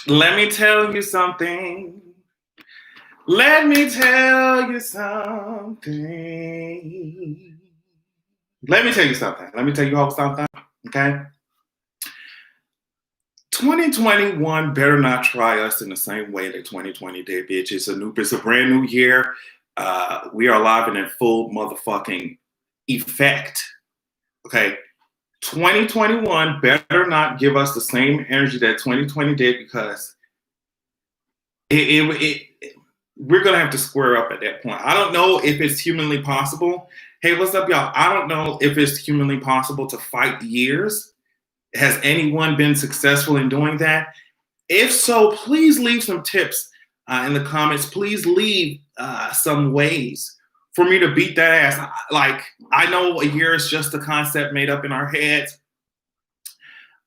Let me tell you something. Let me tell you something. Let me tell you something. Let me tell you all something. Okay. 2021 better not try us in the same way that 2020 did, bitch. It's a brand new year. We are alive and in full motherfucking effect. Okay. 2021 better not give us the same energy that 2020 did, because we're going to have to square up at that point. I don't know if it's humanly possible. Hey, what's up, y'all? I don't know if it's humanly possible to fight years. Has anyone been successful in doing that? If so, please leave some tips in the comments. Please leave some ways for me to beat that ass. Like, I know a year is just a concept made up in our heads,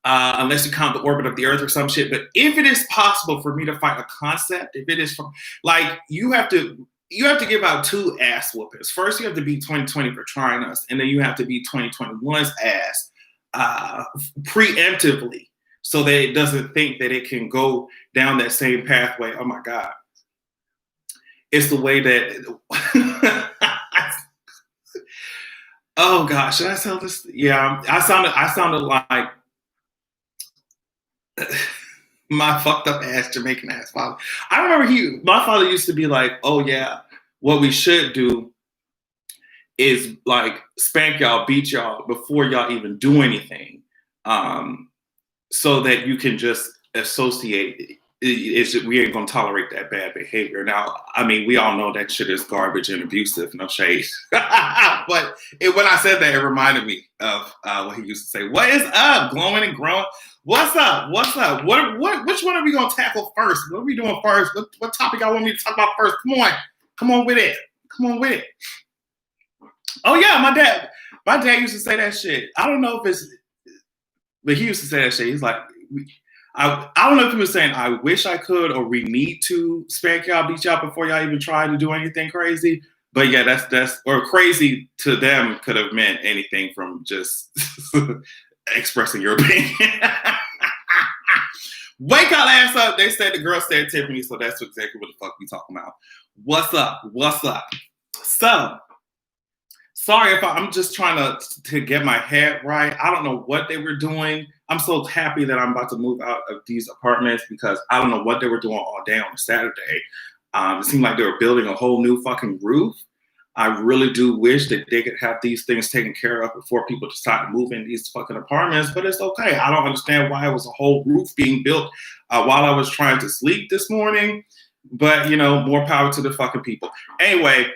unless you count the orbit of the Earth or some shit. But if it is possible for me to fight a concept, if it is from, like, you have to give out two ass whoopers. First, you have to beat 2020 for trying us, and then you have to beat 2021's ass preemptively, so that it doesn't think that it can go down that same pathway. Oh my God. It's the way that oh gosh, should I tell this? Yeah, I sounded like my fucked up ass Jamaican ass father. I remember my father used to be like, oh yeah, what we should do is like spank y'all, beat y'all before y'all even do anything. So that you can just associate we ain't gonna tolerate that bad behavior. Now, I mean, we all know that shit is garbage and abusive, no shade. But when I said that, it reminded me of what he used to say. What is up? Glowing and growing. What's up? What's up? Which one are we gonna tackle first? What are we doing first? What topic y'all want me to talk about first? Come on with it. Come on with it. Oh yeah, my dad used to say that shit. I don't know if it's, but he used to say that shit. He's like, I don't know if he was saying, I wish I could, or we need to spank y'all, beat y'all before y'all even try to do anything crazy. But yeah, that's or crazy to them could have meant anything from just expressing your opinion. Wake y'all ass up. They said the girl said Tiffany, so that's exactly what the fuck we talking about. What's up? What's up? So, sorry if I'm just trying to get my head right. I don't know what they were doing. I'm so happy that I'm about to move out of these apartments, because I don't know what they were doing all day on Saturday. It seemed like they were building a whole new fucking roof. I really do wish that they could have these things taken care of before people decide to move in these fucking apartments, but it's okay. I don't understand why it was a whole roof being built while I was trying to sleep this morning, but more power to the fucking people. Anyway,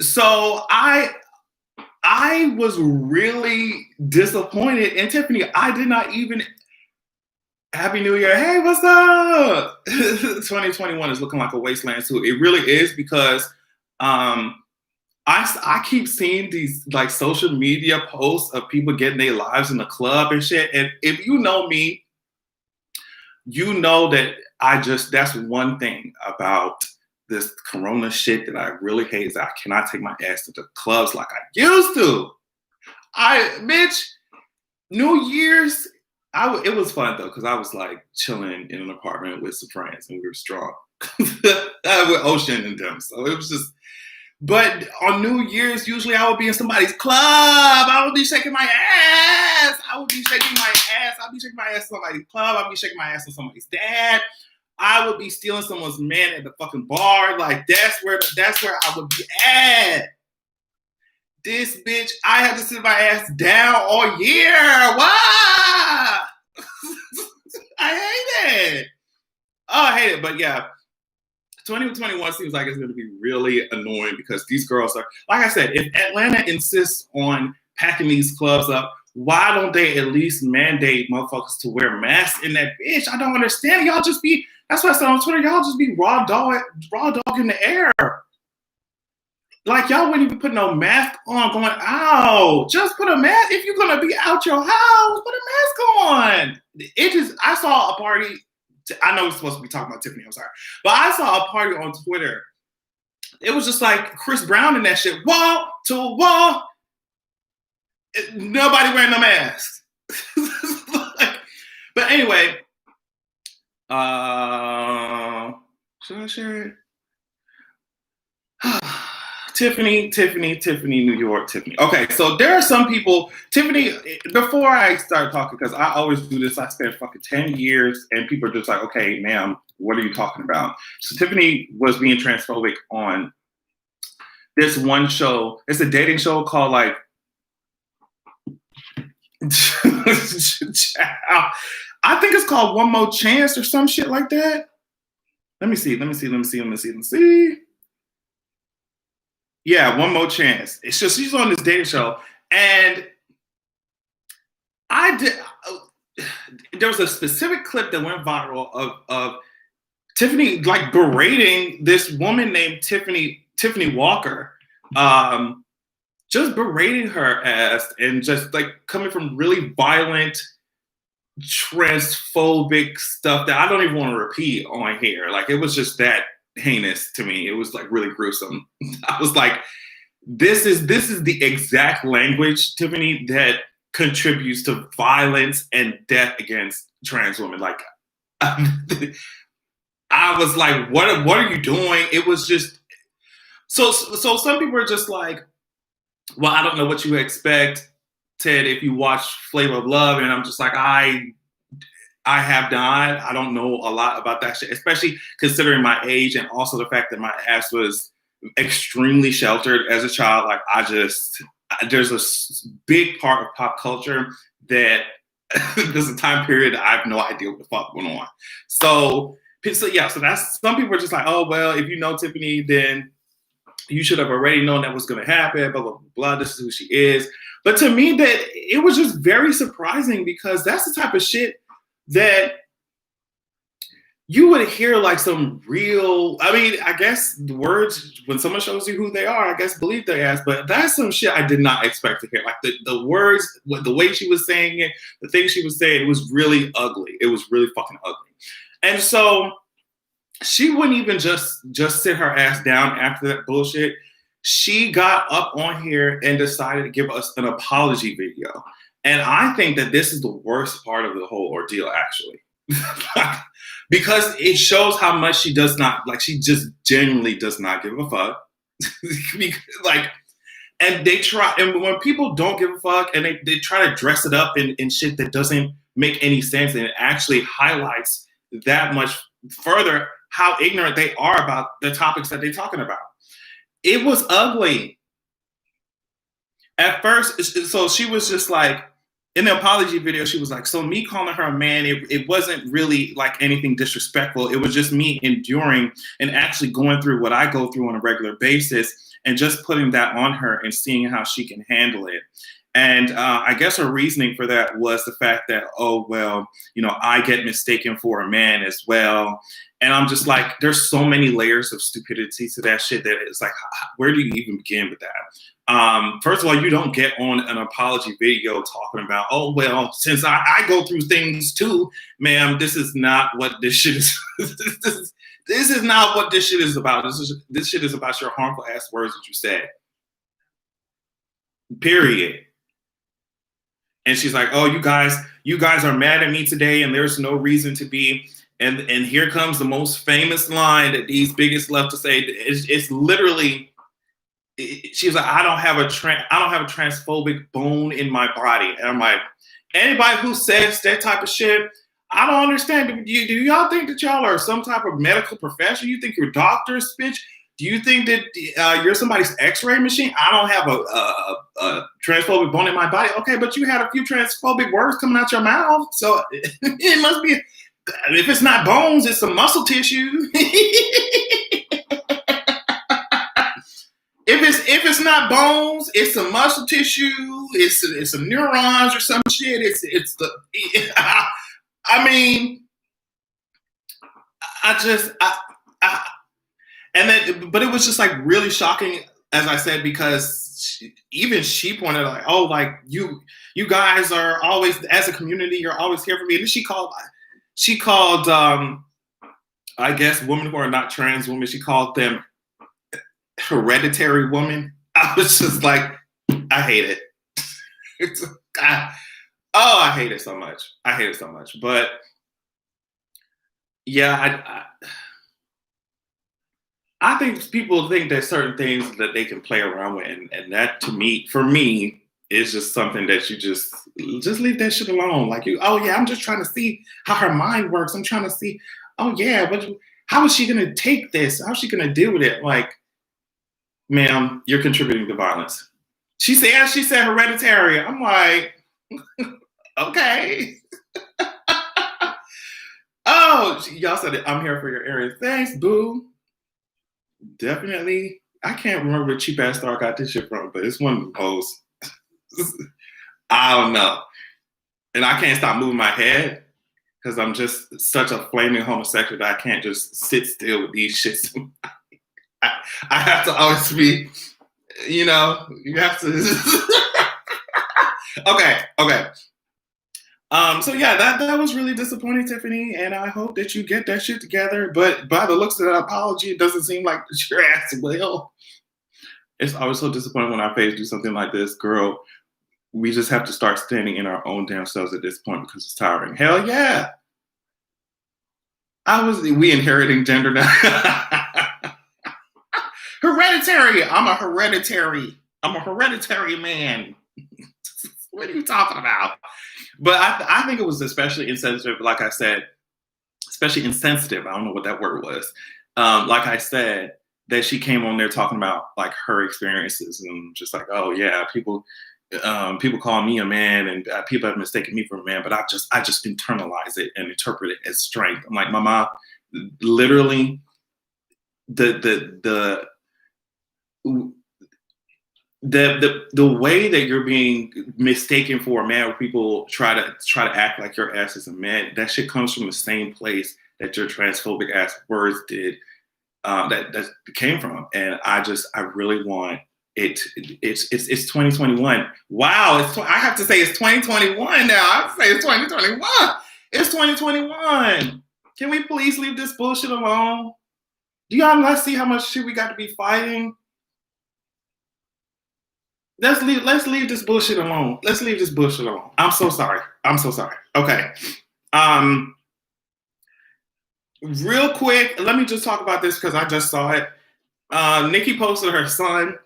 so I was really disappointed. And Tiffany, I did not even, Happy New Year. Hey, what's up? 2021 is looking like a wasteland too. It really is, because I keep seeing these like social media posts of people getting their lives in the club and shit. And if you know me, you know that that's one thing about this corona shit that I really hate, is I cannot take my ass to the clubs like I used to. Mitch, New Year's, it was fun though, because I was like chilling in an apartment with some friends and we were strong with Ocean and them. So it was just, but on New Year's, usually I would be in somebody's club. I would be shaking my ass. I'd be shaking my ass in somebody's club. I'd be shaking my ass in somebody's dad. I would be stealing someone's man at the fucking bar. Like, that's where I would be at. This bitch, I had to sit my ass down all year. Why? I hate it. Oh, I hate it. But yeah, 2021 seems like it's going to be really annoying, because these girls are, like I said, if Atlanta insists on packing these clubs up, why don't they at least mandate motherfuckers to wear masks in that bitch? I don't understand. Y'all just be, that's what I said on Twitter, y'all just be raw dog in the air. Like, y'all wouldn't even put no mask on going out. Just put a mask. If you're going to be out your house, put a mask on. I saw a party. I know we're supposed to be talking about Tiffany, I'm sorry. But I saw a party on Twitter. It was just like Chris Brown and that shit. Wall to wall. Nobody wearing no masks. But anyway, Should I share it? Tiffany, New York, Tiffany. Okay, so there are some people, Tiffany, before I start talking, because I always do this, I spent fucking 10 years and people are just like, okay, ma'am, what are you talking about? So Tiffany was being transphobic on this one show. It's a dating show called like, I think it's called One More Chance or some shit like that. Let me see. Yeah, One More Chance. It's just she's on this dating show, and I did. There was a specific clip that went viral of Tiffany like berating this woman named Tiffany Walker, just berating her ass and just like coming from really violent transphobic stuff that I don't even want to repeat on here. Like it was just that heinous to me. It was like really gruesome. I was like, this is the exact language, Tiffany, that contributes to violence and death against trans women. Like I was like, what are you doing? It was just so some people are just like, well, I don't know what you expect, Ted, if you watch Flavor of Love, and I'm just like, I have not. I don't know a lot about that shit, especially considering my age and also the fact that my ass was extremely sheltered as a child. Like there's a big part of pop culture that there's a time period I have no idea what the fuck went on. So yeah, so that's, some people are just like, oh, well, if you know Tiffany, then you should have already known that was going to happen, blah, blah, blah, this is who she is. But to me, that it was just very surprising because that's the type of shit that you would hear like some real, I mean, I guess the words, when someone shows you who they are, I guess believe their ass, but that's some shit I did not expect to hear. Like the words, the way she was saying it, the things she was saying, it was really ugly. It was really fucking ugly. And so she wouldn't even just sit her ass down after that bullshit. She got up on here and decided to give us an apology video. And I think that this is the worst part of the whole ordeal, actually. Because it shows how much she does not, like, she just genuinely does not give a fuck. Like, and they try, and when people don't give a fuck and they try to dress it up in shit that doesn't make any sense, and it actually highlights that much further how ignorant they are about the topics that they're talking about. It was ugly. At first, so she was just like, in the apology video, she was like, so me calling her a man, it wasn't really like anything disrespectful. It was just me enduring and actually going through what I go through on a regular basis and just putting that on her and seeing how she can handle it. And I guess her reasoning for that was the fact that, oh, well, you know, I get mistaken for a man as well. And I'm just like, there's so many layers of stupidity to that shit that it's like, where do you even begin with that? First of all, you don't get on an apology video talking about, oh, well, since I go through things too, ma'am, this is not what this shit is. This is not what this shit is about. This shit is about your harmful ass words that you said. Period. And she's like, oh, you guys are mad at me today, and there's no reason to be. And here comes the most famous line that these bigots love to say. It's literally, she's like, I don't have a transphobic bone in my body. And I'm like, anybody who says that type of shit, I don't understand. Do y'all think that y'all are some type of medical profession? You think you're doctors, bitch? Do you think that you're somebody's X-ray machine? I don't have a transphobic bone in my body. Okay, but you had a few transphobic words coming out your mouth, so it must be. If it's not bones, it's some muscle tissue. If it's not bones, it's some muscle tissue. It's some neurons or some shit. It's the. I mean, and then, but it was just like really shocking, as I said, because even she pointed out, like, oh, like you guys are always, as a community, you're always here for me. And then she called, I guess, women who are not trans women, she called them hereditary women. I was just like, I hate it. I hate it so much. But Yeah, I think people think there's certain things that they can play around with, and that to me, for me, is just something that you just leave that shit alone. Like you, oh yeah, I'm just trying to see how her mind works. I'm trying to see, oh yeah, but how is she gonna take this? How's she gonna deal with it? Like, ma'am, you're contributing to violence. She said hereditary. I'm like, okay. Oh, y'all said it. I'm here for your area. Thanks, boo. Definitely. I can't remember where cheap ass star got this shit from, but it's one of those. I don't know. And I can't stop moving my head because I'm just such a flaming homosexual that I can't just sit still with these shits. I, I have to always be, you have to. Okay. So yeah, that was really disappointing, Tiffany, and I hope that you get that shit together. But by the looks of that apology, it doesn't seem like your ass will. It's always so disappointing when our face do something like this, girl. We just have to start standing in our own damn selves at this point because it's tiring. Hell yeah. We inheriting gender now. Hereditary. I'm a hereditary man. What are you talking about? But I think it was especially insensitive, like I said, especially insensitive. I don't know what that word was. Like I said, that she came on there talking about like her experiences and just like, oh yeah, people call me a man and people have mistaken me for a man, but I just internalize it and interpret it as strength. I'm like, mama, literally the way that you're being mistaken for a man, where people try to act like your ass is a man, that shit comes from the same place that your transphobic ass words did, that came from. And I really want it. It's 2021. Wow, I have to say it's 2021 now. I have to say it's 2021. It's 2021. Can we please leave this bullshit alone? Do y'all not see how much shit we got to be fighting? Let's leave this bullshit alone. Let's leave this bullshit alone. I'm so sorry. Okay. Real quick, let me just talk about this because I just saw it. Nicki posted her son,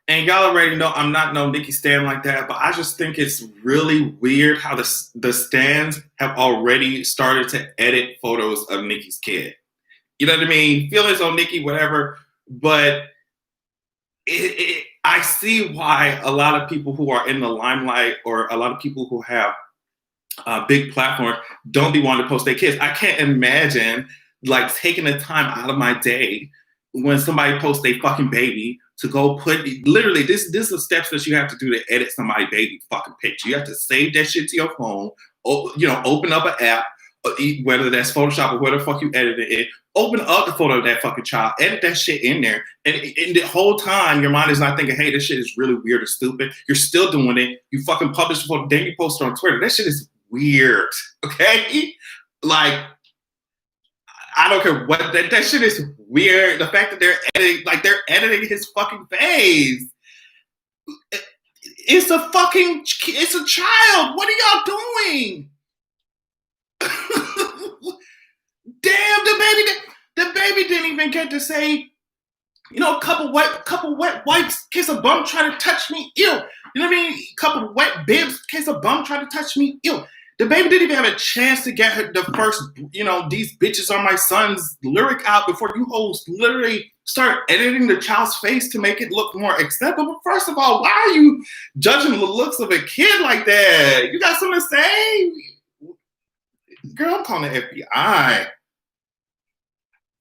and y'all already know I'm not no Nicki stan like that, but I just think it's really weird how the stans have already started to edit photos of Nicki's kid. You know what I mean? Feelings on Nicki, whatever, but I see why a lot of people who are in the limelight or a lot of people who have big platforms don't be wanting to post their kids. I can't imagine like taking the time out of my day when somebody posts their fucking baby to go put literally this is the steps that you have to do to edit somebody's baby fucking picture. You have to save that shit to your phone, open up an app, whether that's Photoshop or whatever the fuck you edited it, open up the photo of that fucking child, edit that shit in there, and the whole time your mind is not thinking, hey, this shit is really weird or stupid. You're still doing it. You fucking publish the photo, then you post it on Twitter. That shit is weird, okay? Like, I don't care what, that shit is weird. The fact that they're editing his fucking face. It's a child. What are y'all doing? Damn, the baby didn't even get to say, a couple wet wipes, kiss a bum, try to touch me, ew. You know what I mean? Couple wet bibs, kiss a bum, try to touch me, ew. The baby didn't even have a chance to get the first, these bitches are my sons lyric out before you hoes literally start editing the child's face to make it look more acceptable. First of all, why are you judging the looks of a kid like that? You got something to say? Girl, I'm calling the FBI.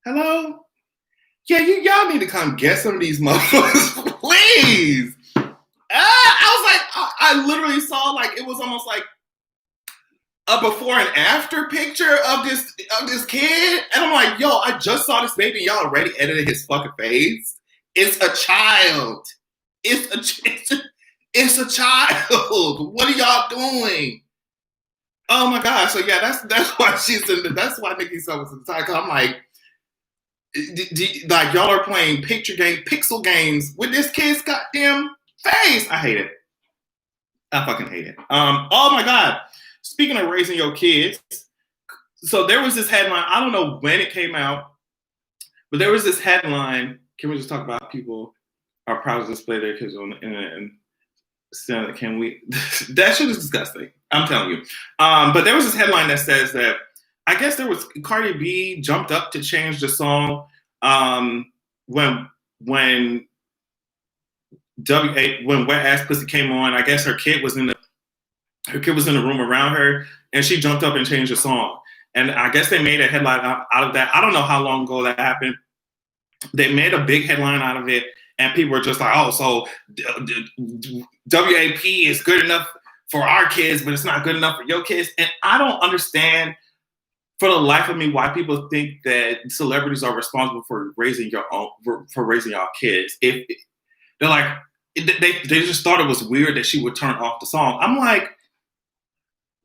Hello? Yeah, y'all need to come get some of these motherfuckers, please. I was like, I literally saw it was almost like a before and after picture of this kid, and I'm like, yo, I just saw this baby, and y'all already edited his fucking face. It's a child. It's a child. What are y'all doing? Oh my god! So yeah, that's why that's why Nicki so was in the time. Cause I'm like, like y'all are playing pixel games with this kid's goddamn face. I hate it. I fucking hate it. Oh my god. Speaking of raising your kids, So there was this headline. I don't know when it came out, but there was this headline. Can we just talk about people are proud to display their kids on the internet and can we? That shit is disgusting. I'm telling you. But there was this headline that says that I guess there was Cardi B jumped up to change the song when when Wet Ass Pussy came on. I guess her kid was in the room around her, and she jumped up and changed the song. And I guess they made a headline out of that. I don't know how long ago that happened. They made a big headline out of it, and people were just like, "Oh, so WAP is good enough for our kids, but it's not good enough for your kids." And I don't understand, for the life of me, why people think that celebrities are responsible for raising y'all kids. If they're like, they just thought it was weird that she would turn off the song. I'm like,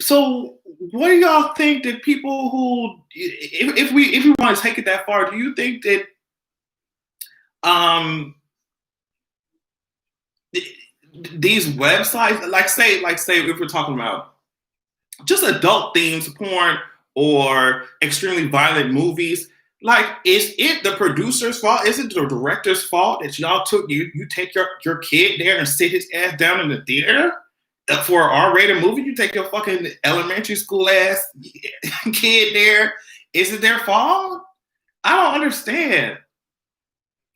so what do y'all think that people who, if we want to take it that far, do you think that these websites, like say if we're talking about just adult themes, porn or extremely violent movies, like, is it the producer's fault? Is it the director's fault that y'all took you take your kid there and sit his ass down in the theater for an R-rated movie? You take your fucking elementary school ass kid there. Is it their fault? I don't understand.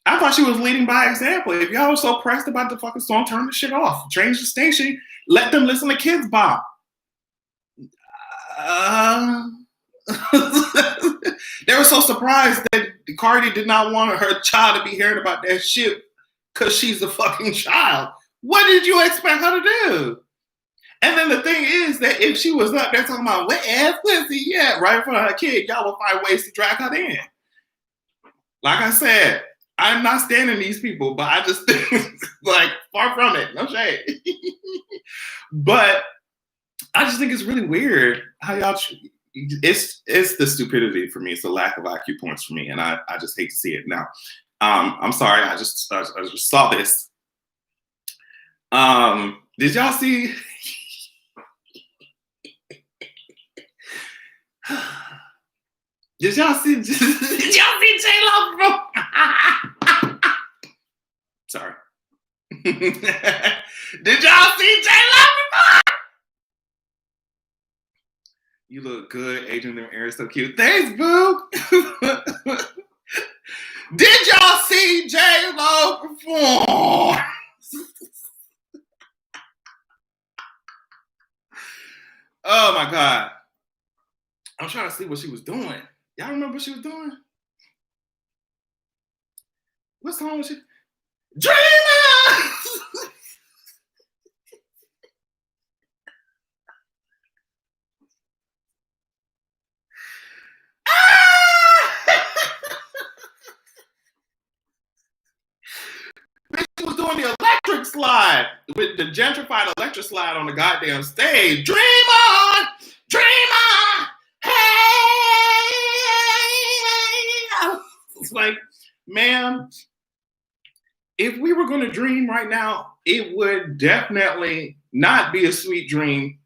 I thought she was leading by example. If y'all were so pressed about the fucking song, turn the shit off. Change the station. Let them listen to Kids Bop. They were so surprised that Cardi did not want her child to be hearing about that shit because she's a fucking child. What did you expect her to do? And then the thing is that if she was up there talking about wet ass pussy, yeah, right in front of her kid, y'all will find ways to drag her in. Like I said, I'm not standing these people, but I just like, far from it, no shade. But I just think it's really weird how y'all. It's the stupidity for me. It's the lack of IQ points for me, and I just hate to see it. Now, I'm sorry. I just saw this. Did y'all see? Did y'all see J-Lo, bro? Sorry. Did y'all see J-Lo before? You look good, Agent of Air, so cute. Thanks, boo. Did y'all see J-Lo perform? Oh my God. I'm trying to see what she was doing. Y'all remember what she was doing? What song was she? Dreamer! She was doing the electric slide with the gentrified electric slide on the goddamn stage. Dream on! Dream on! Hey! It's like, ma'am, if we were going to dream right now, it would definitely not be a sweet dream.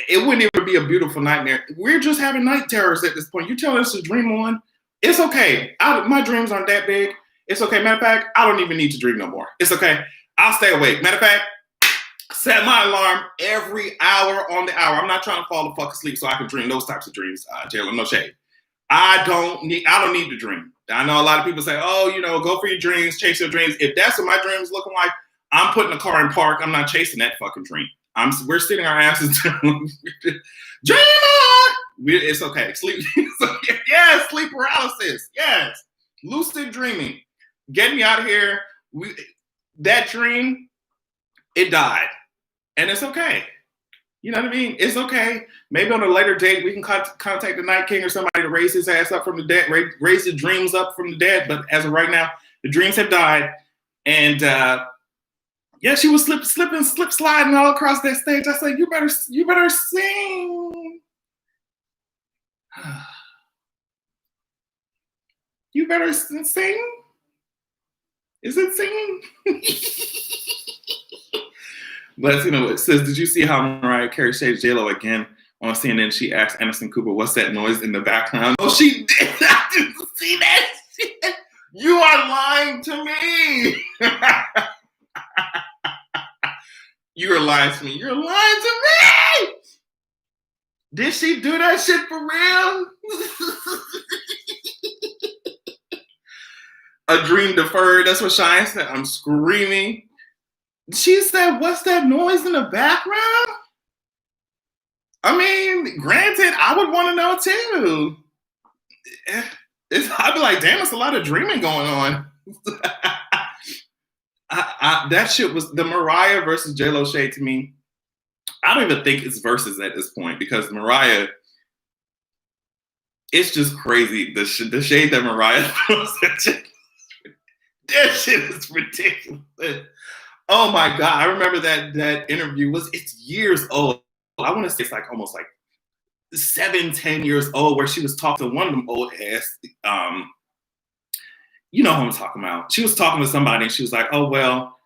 It wouldn't even be a beautiful nightmare. We're just having night terrors at this point. You telling us to dream on? It's okay. My dreams aren't that big. It's okay. Matter of fact, I don't even need to dream no more. It's okay. I'll stay awake. Matter of fact, set my alarm every hour on the hour. I'm not trying to fall the fuck asleep so I can dream those types of dreams, Jalen. No shade. I don't need to dream. I know a lot of people say, oh, go for your dreams, chase your dreams. If that's what my dreams looking like, I'm putting a car in park. I'm not chasing that fucking dream. We're sitting our asses down. Dream on! It's okay. Sleep. Yes, sleep paralysis. Yes. Lucid dreaming. Get me out of here. That dream, it died. And it's okay. You know what I mean? It's okay. Maybe on a later date, we can contact the Night King or somebody to raise his ass up from the dead, raise his dreams up from the dead. But as of right now, the dreams have died. And yeah, she was slip sliding all across that stage. I said, you better sing. You better sing. Is it singing? But it says, did you see how Mariah Carey shades J-Lo again on CNN, she asked Anderson Cooper, "What's that noise in the background?" Oh, she did. I didn't see that shit. You are lying to me. You are lying to me. You're lying to me. Did she do that shit for real? A dream deferred. That's what Cheyenne said. I'm screaming. She said, "What's that noise in the background?" I mean, granted, I would want to know too. I'd be like, damn, it's a lot of dreaming going on. That shit was the Mariah versus J-Lo shade to me. I don't even think it's verses at this point because Mariah, it's just crazy. The shade that Mariah throws at J-Lo, that shit is ridiculous. Oh my God. I remember that interview it's years old. I want to say it's like almost like 7-10 years old where she was talking to one of them old ass, you know who I'm talking about. She was talking to somebody and she was like, "Oh, well,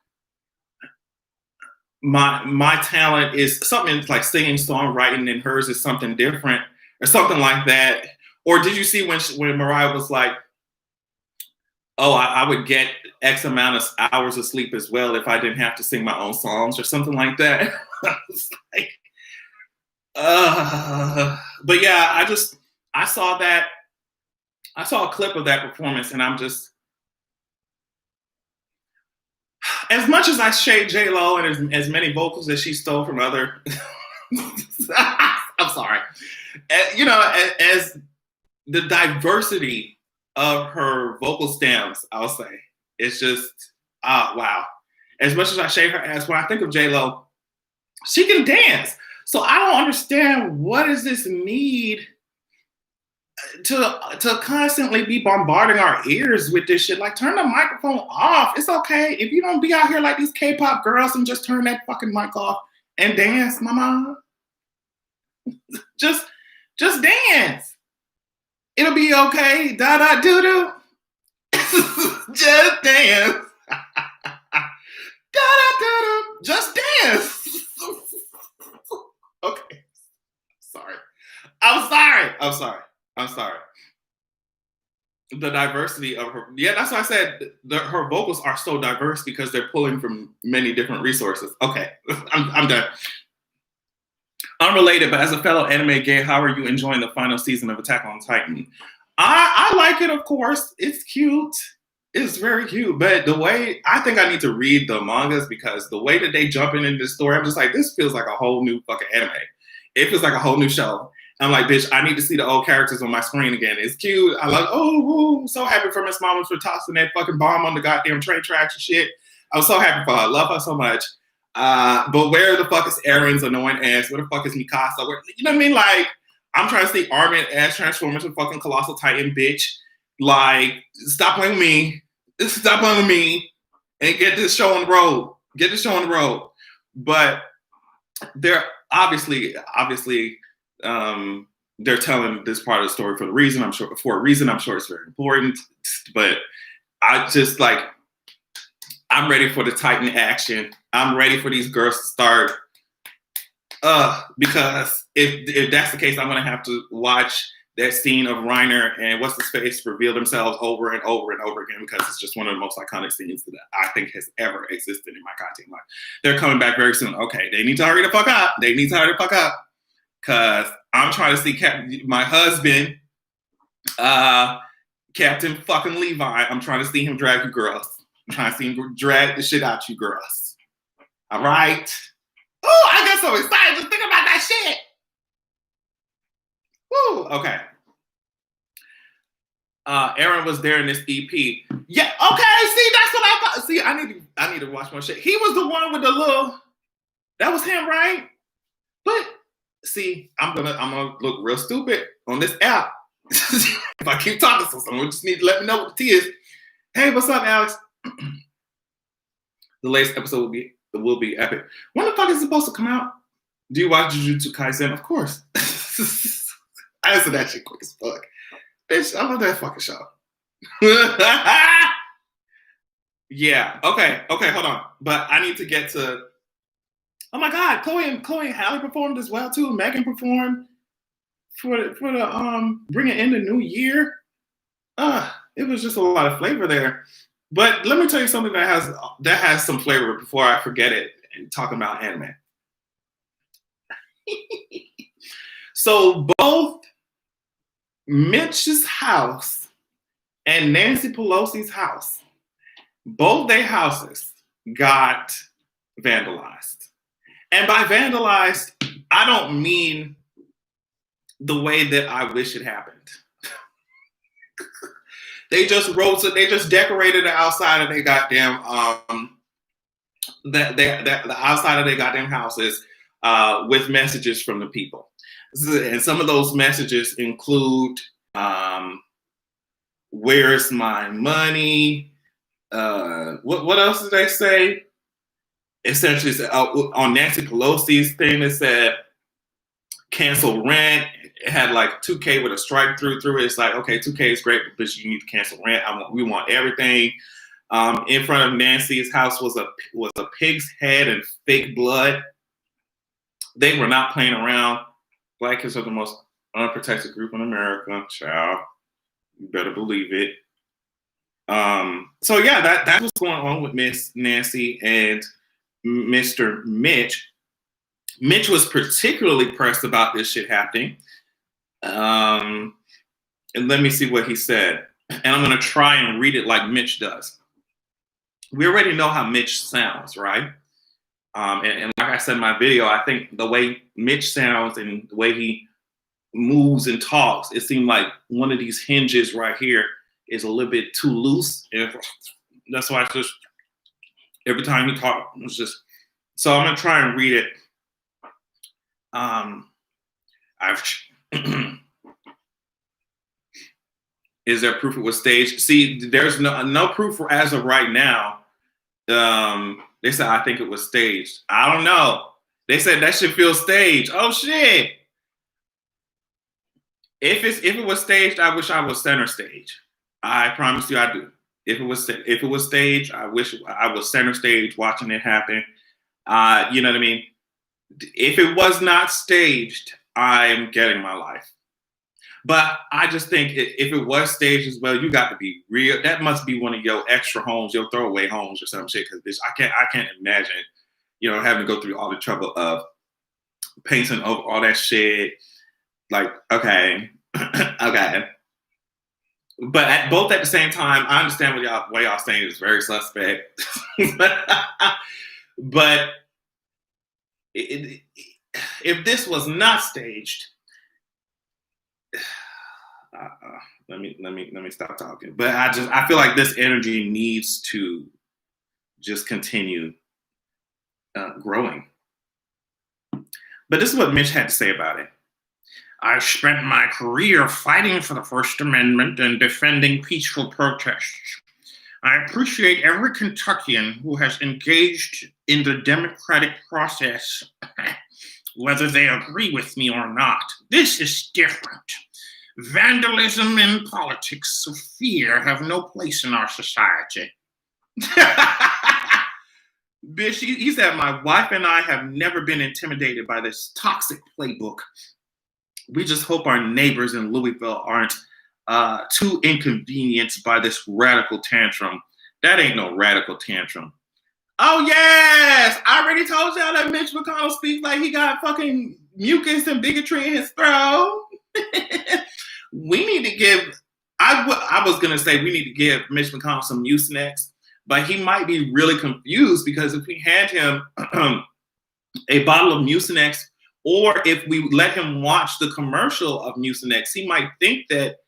my talent is something like singing, songwriting, and hers is something different," or something like that. Or did you see when Mariah was like, "Oh, I would get X amount of hours of sleep as well if I didn't have to sing my own songs," or something like that? I was like, but yeah, I saw that. I saw a clip of that performance, and I'm just, as much as I shade J-Lo and as many vocals that she stole from other, I'm sorry, you know, as the diversity of her vocal stems, I'll say, it's just, wow. As much as I shade her ass, when I think of J-Lo, she can dance. So I don't understand what is this need to constantly be bombarding our ears with this shit. Like, turn the microphone off. It's okay if you don't be out here like these K-pop girls and just turn that fucking mic off and dance, mama. just dance. It'll be okay. Da da doo doo. Just dance. Da da doo doo. Just dance. Okay. I'm sorry. The diversity of her. Yeah, that's why I said her vocals are so diverse because they're pulling from many different resources. Okay, I'm done. Unrelated, but as a fellow anime gay, how are you enjoying the final season of Attack on Titan? I like it, of course. It's cute. It's very cute. But the way, I think I need to read the mangas because the way that they jump in this story, I'm just like, this feels like a whole new fucking anime. It feels like a whole new show. I'm like, bitch, I need to see the old characters on my screen again. It's cute. I love, I'm so happy for Miss Mama for tossing that fucking bomb on the goddamn train tracks and shit. I was so happy for her. I love her so much. But where the fuck is Eren's annoying ass? Where the fuck is Mikasa? You know what I mean? Like, I'm trying to see Armin ass transform into fucking Colossal Titan, bitch. Like, stop playing with me. Stop playing with me and get this show on the road. Get this show on the road. But they're obviously, they're telling this part of the story for a reason. I'm sure it's very important. But I just like, I'm ready for the Titan action. I'm ready for these girls to start. Because if that's the case, I'm gonna have to watch that scene of Reiner and what's his face reveal themselves over and over and over again because it's just one of the most iconic scenes that I think has ever existed in my goddamn life. They're coming back very soon. Okay, they need to hurry the fuck up. Because I'm trying to see my husband, Captain fucking Levi. I'm trying to see him drag you girls. I'm trying to see him drag the shit out you girls. All right? Oh, I got so excited just thinking about that shit. Woo, okay. Eren was there in this EP. Yeah, okay, see, that's what I thought. See, I need to watch more shit. He was the one with the little, that was him, right? But see, I'm gonna look real stupid on this app. If I keep talking to someone, just need to let me know what the tea is. Hey, what's up, Alex? The latest episode will be epic. When the fuck is it supposed to come out? Do you watch Jujutsu Kaisen? Of course. I answered that shit quick as fuck. Bitch, I love that fucking show. Yeah. Okay, hold on. But I need to get to Oh my God, Chloe and Halle performed as well too. Megan performed for the bringing in the new year. It was just a lot of flavor there. But let me tell you something that has some flavor before I forget it. Talking about anime. So both Mitch's house and Nancy Pelosi's house, both their houses got vandalized. And by vandalized, I don't mean the way that I wish it happened. They just decorated the outside of their goddamn the outside of their goddamn houses with messages from the people. And some of those messages include where's my money? What else did they say? Essentially, on Nancy Pelosi's thing, it said cancel rent. It had like 2K with a stripe through it. It's like, okay, 2K is great, but you need to cancel rent. We want everything. In front of Nancy's house was a pig's head and fake blood. They were not playing around. Black kids are the most unprotected group in America. Child, you better believe it. So yeah, that's what's going on with Miss Nancy and Mr. Mitch. Mitch was particularly pressed about this shit happening. And let me see what he said. And I'm going to try and read it like Mitch does. We already know how Mitch sounds, right? And like I said in my video, I think the way Mitch sounds and the way he moves and talks, it seemed like one of these hinges right here is a little bit too loose. And that's why it's just, every time he talks, it's just, so I'm going to try and read it. Is there proof it was staged? See, there's no proof as of right now. They said, I think it was staged. I don't know. They said that should feel staged. Oh shit. If it was staged, I wish I was center stage. I promise you I do. If it was staged, I wish I was center stage watching it happen. You know what I mean? If it was not staged, I'm getting my life. But I just think if it was staged as well, you got to be real. That must be one of your extra homes, your throwaway homes or some shit. Because bitch, I can't imagine, having to go through all the trouble of painting over all that shit. Like, okay, okay. But both at the same time, I understand what y'all saying is very suspect. But if this was not staged. Let me stop talking. But I feel like this energy needs to just continue growing. But this is what Mitch had to say about it. I spent my career fighting for the First Amendment and defending peaceful protests. I appreciate every Kentuckian who has engaged in the democratic process, whether they agree with me or not. This is different. Vandalism and politics of fear have no place in our society. Bitch, he said, my wife and I have never been intimidated by this toxic playbook. We just hope our neighbors in Louisville aren't too inconvenienced by this radical tantrum. That ain't no radical tantrum. Oh, yes! I already told y'all that Mitch McConnell speaks like he got fucking mucus and bigotry in his throat. We need to give, I was going to say we need to give Mitch McConnell some Mucinex, but he might be really confused because if we hand him a bottle of Mucinex, or if we let him watch the commercial of Mucinex, he might think that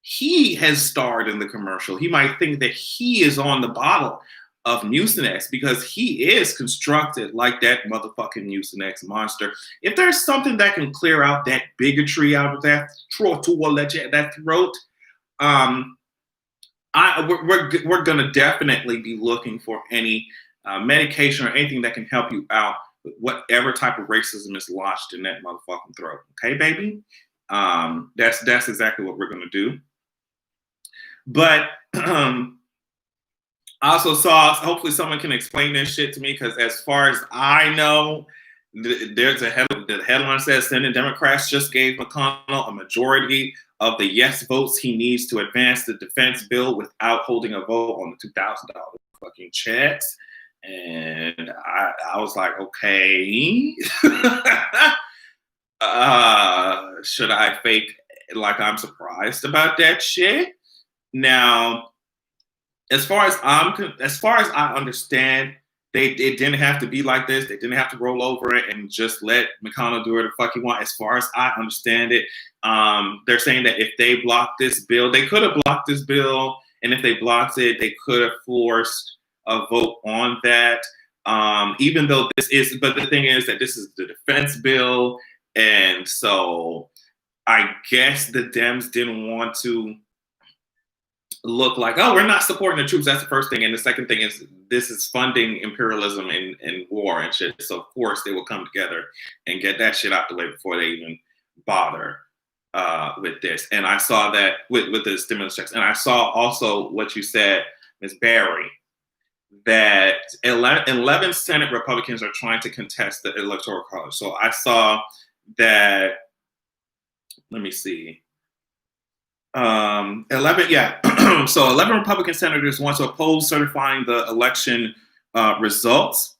he has starred in the commercial. He might think that he is on the bottle of Mucinex because he is constructed like that motherfucking Mucinex monster. If there's something that can clear out that bigotry out of that throat, we're gonna definitely be looking for any medication or anything that can help you out with whatever type of racism is lodged in that motherfucking throat. Okay, baby? That's exactly what we're gonna do. But I also saw, hopefully someone can explain this shit to me, because as far as I know, there's the headline says Senate Democrats just gave McConnell a majority of the yes votes he needs to advance the defense bill without holding a vote on the $2,000 fucking checks. And I was like, okay. Should I fake like I'm surprised about that shit? Now, as far as I understand, it didn't have to be like this. They didn't have to roll over it and just let McConnell do whatever the fuck he want. As far as I understand it, they're saying that if they blocked this bill, they could have blocked this bill, and if they blocked it, they could have forced a vote on that. Even though but the thing is that this is the defense bill, and so I guess the Dems didn't want to look like, oh, we're not supporting the troops. That's the first thing. And the second thing is this is funding imperialism and war and shit. So of course they will come together and get that shit out the way before they even bother with this. And I saw that with the stimulus checks. And I saw also what you said, Ms. Barry, that 11 Senate Republicans are trying to contest the Electoral College. So I saw that, let me see. 11, yeah. So 11 Republican senators want to oppose certifying the election results.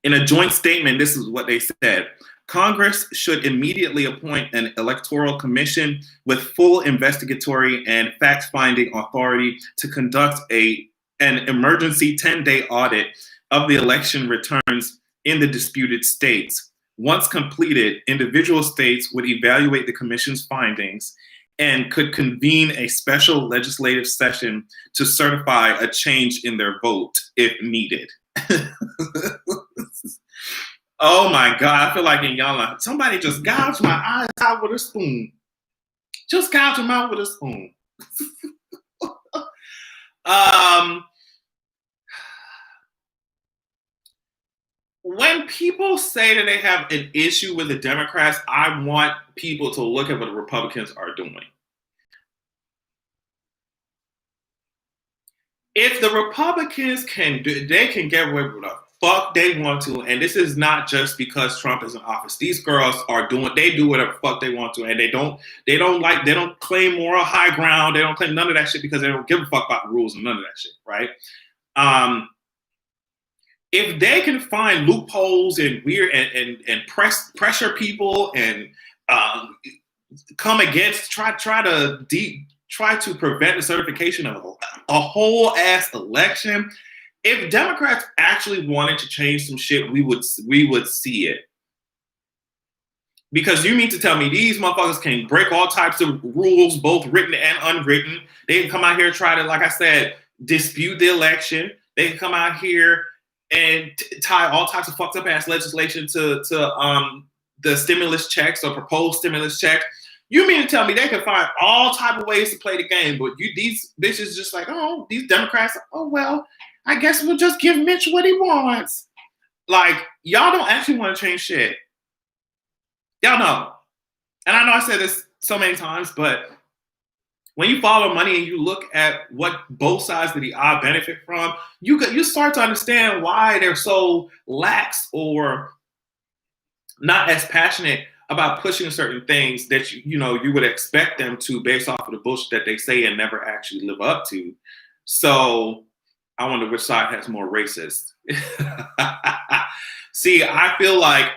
In a joint statement, this is what they said. Congress should immediately appoint an electoral commission with full investigatory and fact-finding authority to conduct an emergency 10-day audit of the election returns in the disputed states. Once completed, individual states would evaluate the commission's findings and could convene a special legislative session to certify a change in their vote if needed. Oh my God, I feel like in y'all, somebody just gouged my eyes out with a spoon. Just gouge them out with a spoon. When people say that they have an issue with the Democrats, I want people to look at what the Republicans are doing. If the Republicans they can get away with the fuck they want to, and this is not just because Trump is in office. These girls they do whatever the fuck they want to, and they don't claim moral high ground. They don't claim none of that shit because they don't give a fuck about the rules and none of that shit, right? If they can find loopholes and weird and pressure people and come against try to prevent the certification of a whole ass election, if Democrats actually wanted to change some shit, we would see it. Because you mean to tell me these motherfuckers can break all types of rules, both written and unwritten. They can come out here and try to, like I said, dispute the election. They can come out here and tie all types of fucked up ass legislation to the stimulus checks or proposed stimulus checks. You mean to tell me they can find all type of ways to play the game, but these bitches just like, oh, these Democrats, oh well, I guess we'll just give Mitch what he wants. Like, y'all don't actually want to change shit. Y'all know. And I know I said this so many times, but when you follow money and you look at what both sides of the aisle benefit from, you start to understand why they're so lax or not as passionate about pushing certain things that you would expect them to based off of the bullshit that they say and never actually live up to. So I wonder which side has more racist. See, I feel like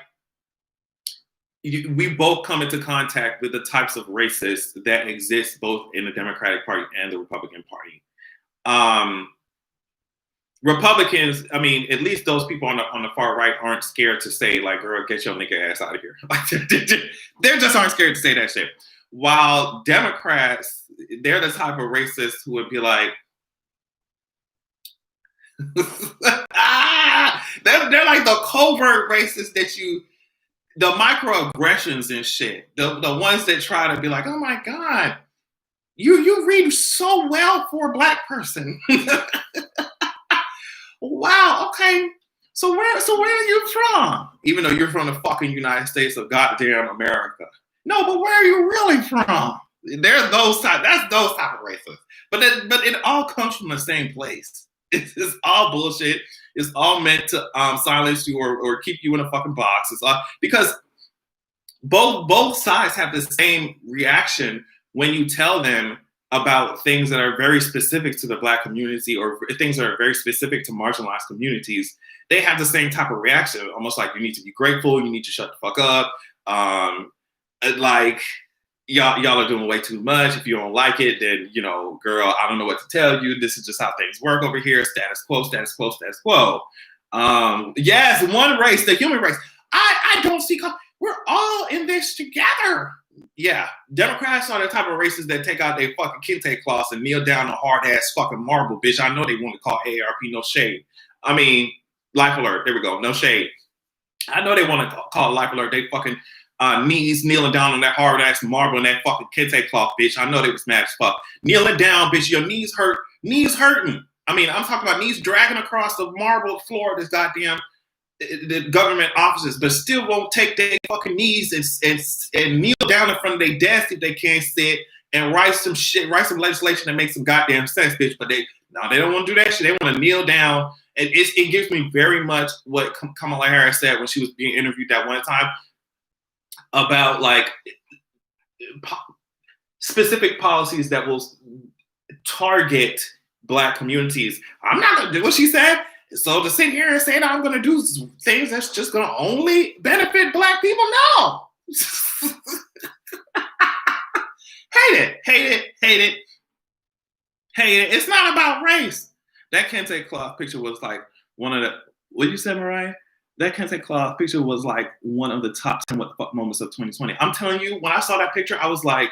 we both come into contact with the types of racists that exist both in the Democratic Party and the Republican Party. Republicans, I mean, at least those people on the far right aren't scared to say, like, girl, get your nigga ass out of here. Like, they just aren't scared to say that shit. While Democrats, they're the type of racists who would be like, they're like the covert racists the microaggressions and shit, the ones that try to be like, oh my God, you read so well for a Black person. Wow, okay. So where are you from? Even though you're from the fucking United States of goddamn America. No, but where are you really from? That's those type of racists. But it all comes from the same place. It's all bullshit. It's all meant to silence you or keep you in a fucking box. It's all because both sides have the same reaction when you tell them about things that are very specific to the Black community or things that are very specific to marginalized communities. They have the same type of reaction, almost like you need to be grateful, you need to shut the fuck up. Like y'all are doing way too much. If you don't like it, then girl, I don't know what to tell you. This is just how things work over here. Status quo, status quo, status quo. Yes, one race, the human race. I don't see. We're all in this together. Yeah, Democrats are the type of racists that take out their fucking kente cloths and kneel down on hard ass fucking marble, bitch. I know they want to call AARP, no shade. I mean, life alert. There we go. No shade. I know they want to call life alert. They fucking knees kneeling down on that hard ass marble and that fucking kente cloth, bitch. I know they was mad as fuck. Kneeling down, bitch. Your knees hurt. Knees hurting. I mean, I'm talking about knees dragging across the marble floor of this goddamn the government offices, but still won't take their fucking knees and kneel down in front of their desk if they can't sit and write some legislation that makes some goddamn sense, bitch. But they don't want to do that shit. They want to kneel down. And it gives me very much what Kamala Harris said when she was being interviewed that one time about like specific policies that will target Black communities. I'm not gonna do what she said. So to sit here and say that I'm going to do things that's just going to only benefit Black people, no. Hate it. It's not about race. That kente cloth picture was like one of the, what you said, Mariah? That kente cloth picture was like one of the top 10 what the fuck moments of 2020. I'm telling you, when I saw that picture, I was like,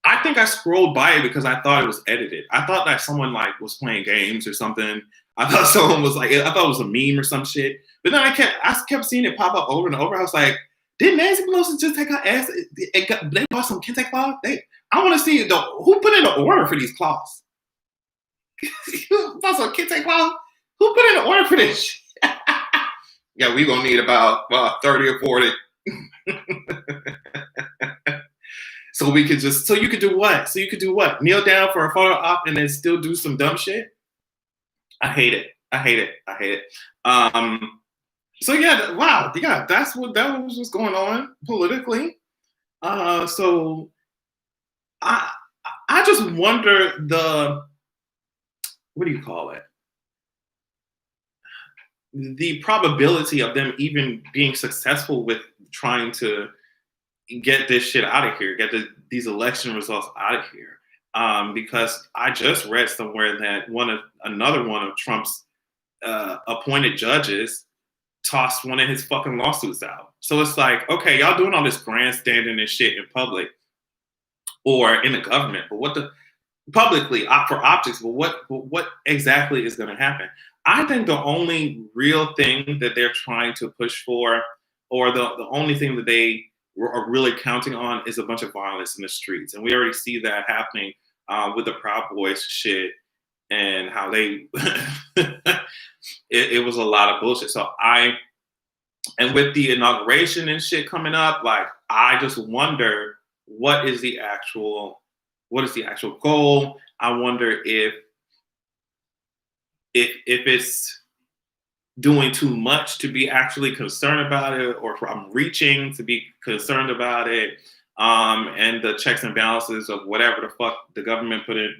I think I scrolled by it because I thought it was edited. I thought that someone like was playing games or something. I thought someone was like, I thought it was a meme or some shit. But then I kept seeing it pop up over and over. I was like, did Nancy Pelosi just take her ass? They bought some kente cloth? I want to see who put in the order for these cloths? Bought some kente cloth? Who put in the order for this? Yeah, we gonna need about 30 or 40. So you could do what? Kneel down for a photo op and then still do some dumb shit? I hate it. So yeah, wow, yeah, that was what's going on politically. So I just wonder what do you call it? The probability of them even being successful with trying to get this shit out of here, get these election results out of here. Because I just read somewhere that another one of Trump's appointed judges tossed one of his fucking lawsuits out. So it's like, okay, y'all doing all this grandstanding and shit in public or in the government, but publicly for optics, but what exactly is going to happen? I think the only real thing that they're trying to push for, or the only thing that they are really counting on, is a bunch of violence in the streets. And we already see that happening with the Proud Boys shit and how they it was a lot of bullshit. So and with the inauguration and shit coming up, like, I just wonder what is the actual goal. I wonder if it's doing too much to be actually concerned about it, or if I'm reaching to be concerned about it. And the checks and balances of whatever the fuck the government put in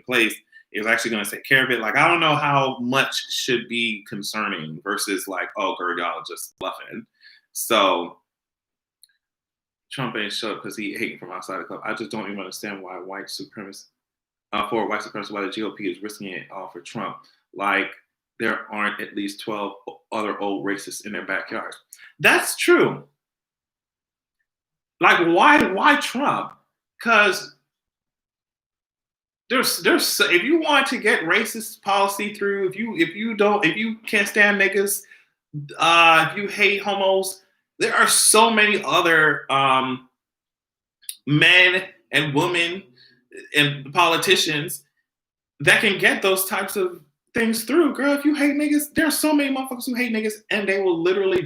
place is actually going to take care of it. Like, I don't know how much should be concerning versus like, oh, girl, y'all are just bluffing. So Trump ain't shut up because he hating from outside the club. I just don't even understand why white supremacists, why the GOP is risking it all for Trump. Like, there aren't at least 12 other old racists in their backyards. That's true. Like, why Trump? Because there's if you want to get racist policy through, if you can't stand niggas, if you hate homos, there are so many other men and women and politicians that can get those types of things through. Girl, if you hate niggas, there are so many motherfuckers who hate niggas, and they will literally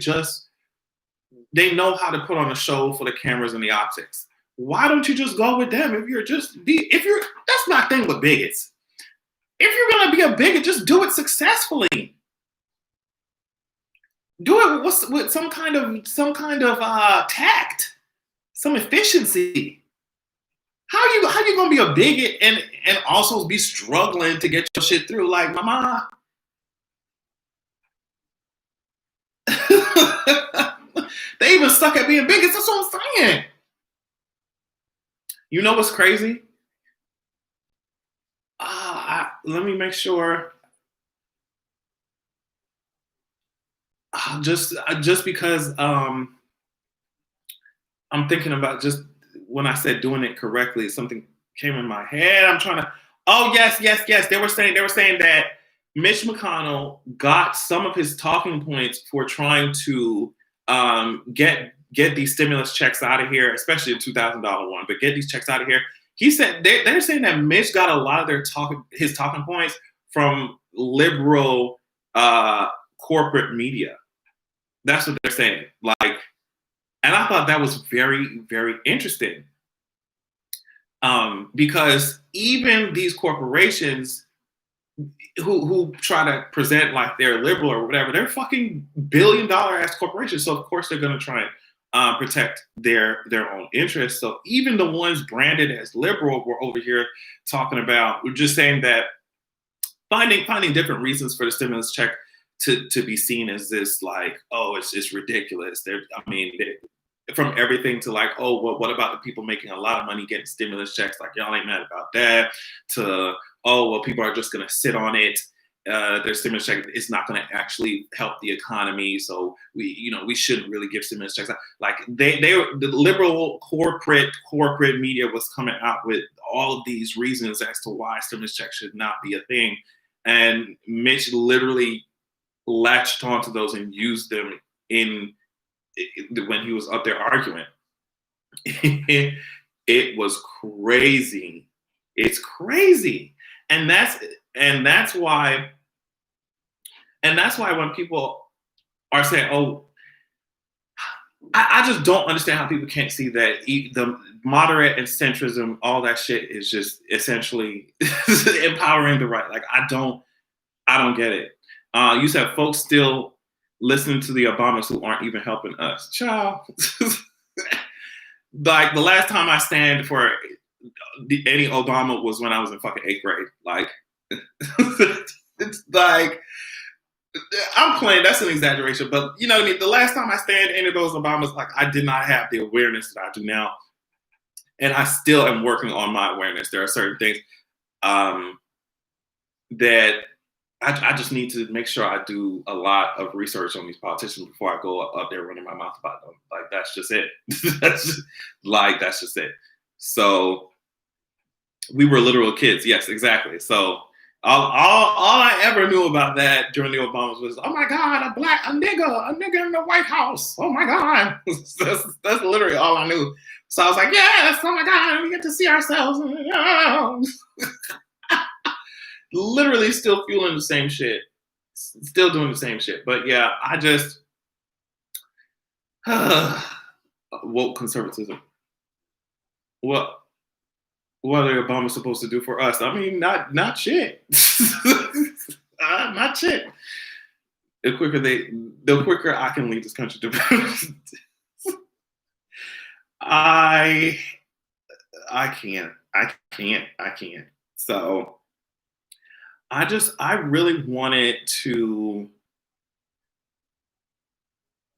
they know how to put on a show for the cameras and the optics. Why don't you just go with them? That's my thing with bigots. If you're gonna be a bigot, just do it successfully. Do it with some kind of tact, some efficiency. How you gonna be a bigot and also be struggling to get your shit through? Like, mama. They even suck at being bigots. That's what I'm saying. You know what's crazy? Let me make sure. Just because I'm thinking about, just when I said doing it correctly, something came in my head. I'm trying to. Oh, yes. They were saying that Mitch McConnell got some of his talking points for trying to get these stimulus checks out of here, especially the $2,000 one, but get these checks out of here. He said they're saying that Mitch got a lot of his talking points from liberal corporate media. That's what they're saying. Like, and I thought that was very, very interesting. Because even these corporations who try to present like they're liberal or whatever, they're fucking billion-dollar ass corporations. So of course they're going to try and protect their own interests. So even the ones branded as liberal were over here talking about, we're just saying that finding different reasons for the stimulus check to be seen as this, like, oh, it's just ridiculous. From everything to like, oh, well, what about the people making a lot of money getting stimulus checks? Like, y'all ain't mad about that. To, oh, well, people are just going to sit on it. Their stimulus check is not going to actually help the economy. So we shouldn't really give stimulus checks out. Like the liberal corporate media was coming out with all of these reasons as to why stimulus checks should not be a thing. And Mitch literally latched onto those and used them when he was up there arguing. It was crazy. It's crazy. And that's why when people are saying, oh, I just don't understand how people can't see that the moderate and centrism, all that shit is just essentially empowering the right. Like, I don't get it. You said folks still listening to the Obamas who aren't even helping us. Child. Like, the last time I stand for any Obama was when I was in fucking 8th grade. Like, it's like, I'm playing, that's an exaggeration, but you know what I mean? The last time I stand any of those Obamas, like, I did not have the awareness that I do now. And I still am working on my awareness. There are certain things that I just need to make sure I do a lot of research on these politicians before I go up there running my mouth about them. Like, that's just it. that's just it. So we were literal kids. Yes, exactly. So all I ever knew about that during the Obamas was, oh my God, a nigga in the White House. Oh my God. that's literally all I knew. So I was like, yes, oh my God, we get to see ourselves. Literally still fueling the same shit. Still doing the same shit. But yeah, I just woke conservatism. What are Obama supposed to do for us? I mean, not shit. Not shit. The quicker I can lead this country to I can't. So I really wanted to.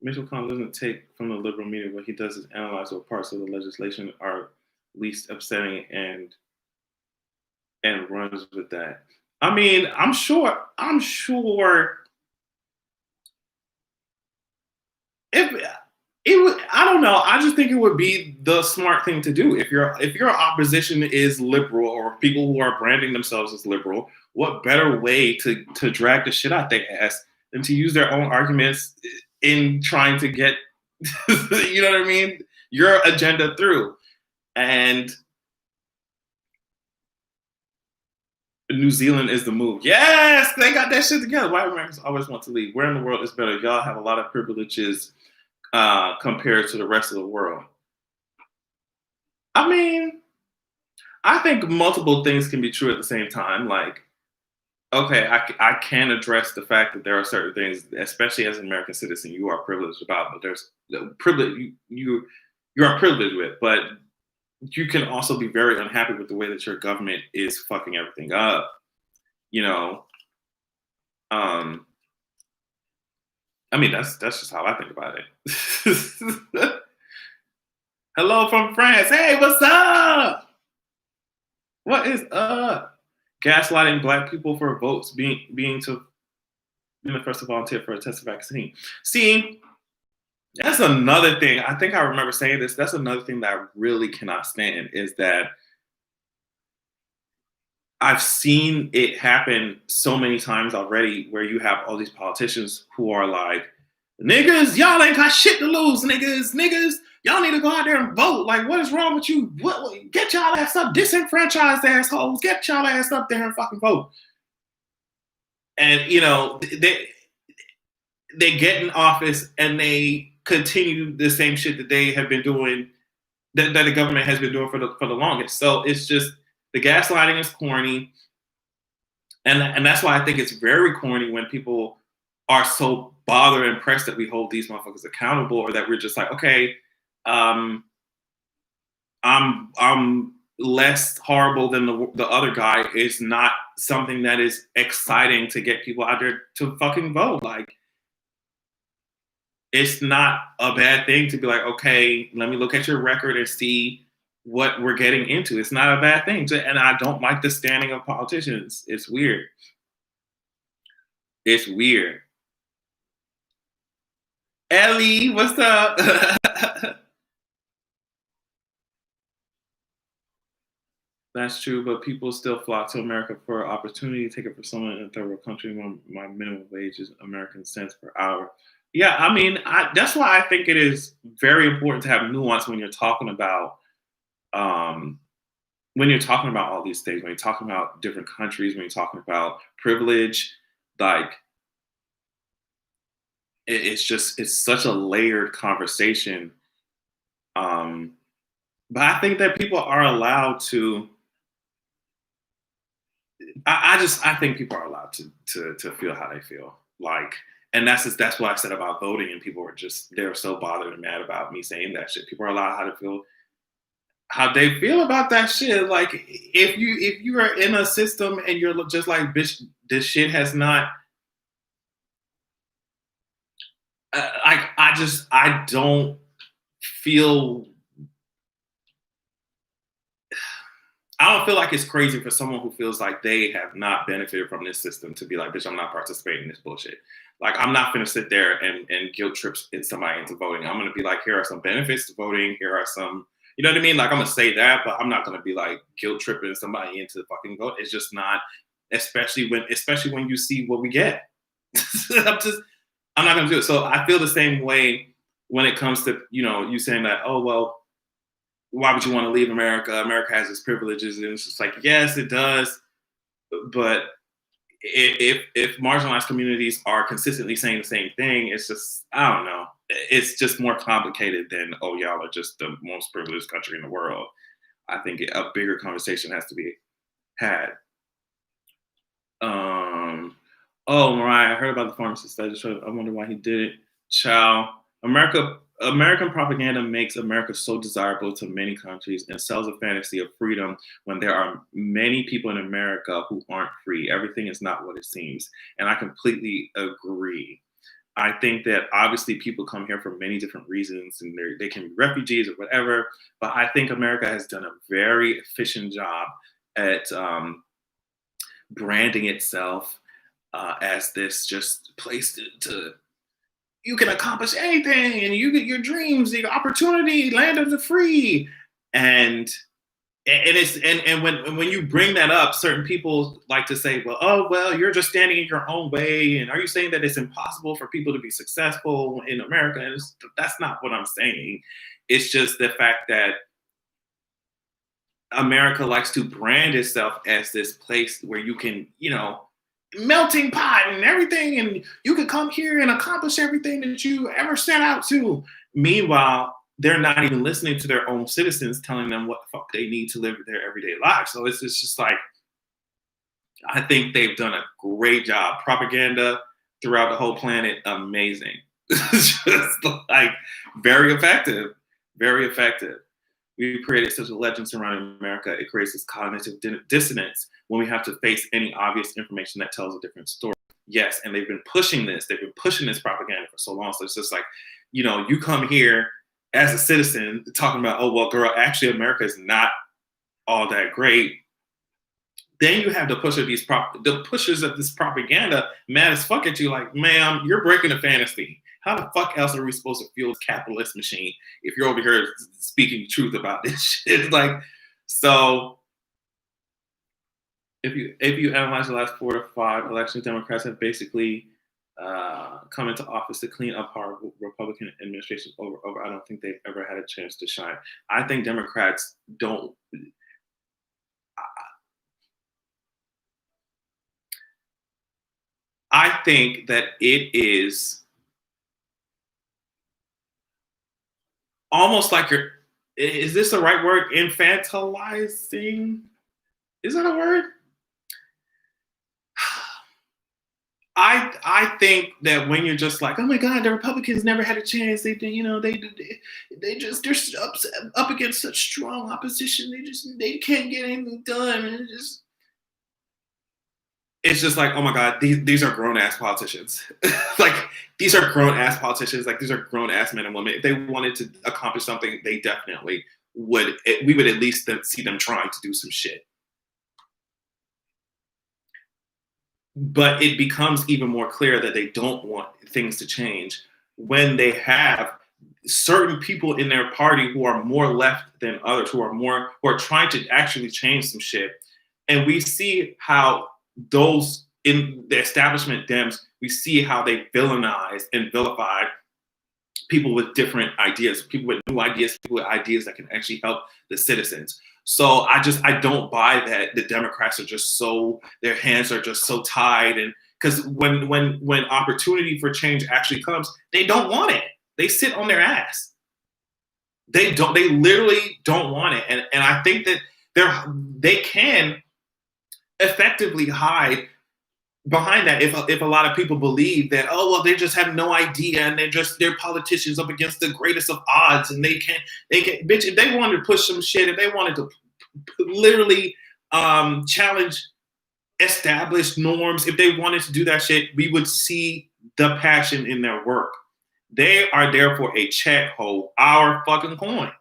Mitch McConnell doesn't take from the liberal media. What he does is analyze what parts of the legislation are least upsetting and runs with that. I mean, I'm sure. I don't know. I just think it would be the smart thing to do if your opposition is liberal or people who are branding themselves as liberal. What better way to drag the shit out their ass than to use their own arguments in trying to get, you know what I mean, your agenda through. And New Zealand is the move. Yes, they got that shit together. White Americans always want to leave. Where in the world is better? Y'all have a lot of privileges compared to the rest of the world. I mean, I think multiple things can be true at the same time. Like, Okay, I can address the fact that there are certain things, especially as an American citizen, you are privileged about, but there's the privilege you're privileged with, but you can also be very unhappy with the way that your government is fucking everything up. You know, um, I mean that's just how I think about it. Hello from France. Hey, what's up? What is up? Gaslighting black people for votes being the first to volunteer for a test vaccine. See, that's another thing. I think I remember saying this. That's another thing that I really cannot stand is that I've seen it happen so many times already where you have all these politicians who are like, niggas, y'all ain't got shit to lose, niggas, y'all need to go out there and vote. Like, what is wrong with you? Get y'all ass up, disenfranchised assholes, get y'all ass up there and fucking vote. And, they get in office and they continue the same shit that they have been doing, that the government has been doing for the longest. So it's just the gaslighting is corny, and that's why I think it's very corny when people are so bothered and pressed that we hold these motherfuckers accountable, or that we're just like, okay, um, I'm less horrible than the other guy. Is not something that is exciting to get people out there to fucking vote. Like, it's not a bad thing to be like, okay, let me look at your record and see what we're getting into. It's not a bad thing. And I don't like the standing of politicians. It's weird. It's weird. Ellie, what's up? That's true, but people still flock to America for opportunity. Take it for someone in a third world country. My minimum wage is American cents per hour. Yeah, I mean, that's why I think it is very important to have nuance when you're talking about um, all these things. When you're talking about different countries, when you're talking about privilege, like it's such a layered conversation. But I think that people are allowed to. I think people are allowed to feel how they feel. Like, and that's what I said about voting. And people were they're so bothered and mad about me saying that shit. People are allowed how to feel how they feel about that shit. Like, if you are in a system and you're just like, bitch, this shit has not. I don't feel. I don't feel like it's crazy for someone who feels like they have not benefited from this system to be like, bitch, I'm not participating in this bullshit. Like, I'm not gonna sit there and guilt trip somebody into voting. I'm gonna be like, here are some benefits to voting. Here are some, you know what I mean? Like, I'm gonna say that, but I'm not gonna be like guilt tripping somebody into the fucking vote. It's just not, especially when you see what we get. I'm not gonna do it. So I feel the same way when it comes to, you saying that, oh well, why would you want to leave America? America has its privileges, and it's just like, yes, it does. But if marginalized communities are consistently saying the same thing, it's just, I don't know. It's just more complicated than, oh, y'all are just the most privileged country in the world. I think a bigger conversation has to be had. Oh, Mariah, I heard about the pharmacist. I wonder why he did it. Ciao. American propaganda makes America so desirable to many countries and sells a fantasy of freedom when there are many people in America who aren't free. Everything is not what it seems. And I completely agree. I think that obviously people come here for many different reasons, and they can be refugees or whatever. But I think America has done a very efficient job at branding itself as this just place to you can accomplish anything, and you get your dreams, your opportunity, land of the free, and when you bring that up, certain people like to say, well, oh well, you're just standing in your own way, and are you saying that it's impossible for people to be successful in America? And that's not what I'm saying. It's just the fact that America likes to brand itself as this place where you can, melting pot and everything, and you can come here and accomplish everything that you ever set out to. Meanwhile, they're not even listening to their own citizens telling them what the fuck they need to live their everyday life. So it's just like, I think they've done a great job. Propaganda throughout the whole planet, amazing. It's just like very effective, very effective. We've created such a legend surrounding America. It creates this cognitive dissonance when we have to face any obvious information that tells a different story. Yes, and they've been pushing this. They've been pushing this propaganda for so long. So it's just like, you know, you come here as a citizen talking about, oh, well, girl, actually, America is not all that great. Then you have the pushers of this propaganda mad as fuck at you, like, ma'am, you're breaking a fantasy. How the fuck else are we supposed to fuel this capitalist machine if you're over here speaking truth about this shit? Like, so if you analyze the last 4 to 5 elections, Democrats have basically come into office to clean up our Republican administration over. I don't think they've ever had a chance to shine. I think Democrats don't. I think that it is almost like is this the right word? Infantilizing? Is that a word? I think that when you're just like, oh my God, the Republicans never had a chance. They're up against such strong opposition. They can't get anything done. And it's just like, oh my God, these are grown ass politicians. Like, these are grown ass politicians. Like, these are grown ass men and women. If they wanted to accomplish something, they definitely would. We would at least see them trying to do some shit. But it becomes even more clear that they don't want things to change when they have certain people in their party who are more left than others, who are trying to actually change some shit. And we see how those in the establishment Dems, we see how they villainize and vilify people with different ideas, people with new ideas, people with ideas that can actually help the citizens. So I don't buy that the Democrats are just so, their hands are just so tied. And because when opportunity for change actually comes, they don't want it. They sit on their ass. They literally don't want it. And I think that they can effectively hide behind that if a lot of people believe that, oh, well, they just have no idea and they're politicians up against the greatest of odds and they can't bitch, if they wanted to push some shit, if they wanted to literally challenge established norms, if they wanted to do that shit, we would see the passion in their work. They are there for a check hole, our fucking coin.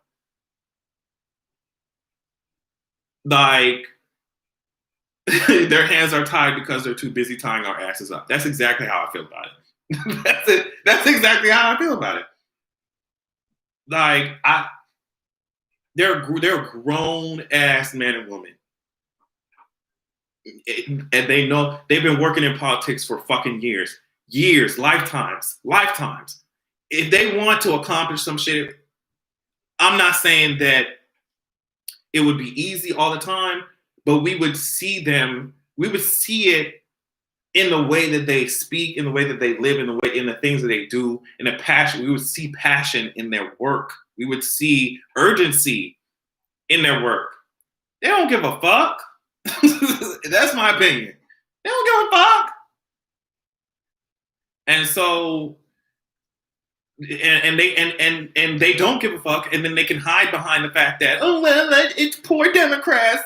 Like, their hands are tied because they're too busy tying our asses up. That's exactly how I feel about it. That's it. That's exactly how I feel about it. Like, they're grown ass men and women, and they know they've been working in politics for fucking years, lifetimes. If they want to accomplish some shit, I'm not saying that it would be easy all the time, but we would see it in the way that they speak, in the way that they live, in the things that they do, in the passion. We would see passion in their work. We would see urgency in their work. They don't give a fuck. That's my opinion. They don't give a fuck. And so, and they don't give a fuck, and then they can hide behind the fact that, oh well, it's poor Democrats.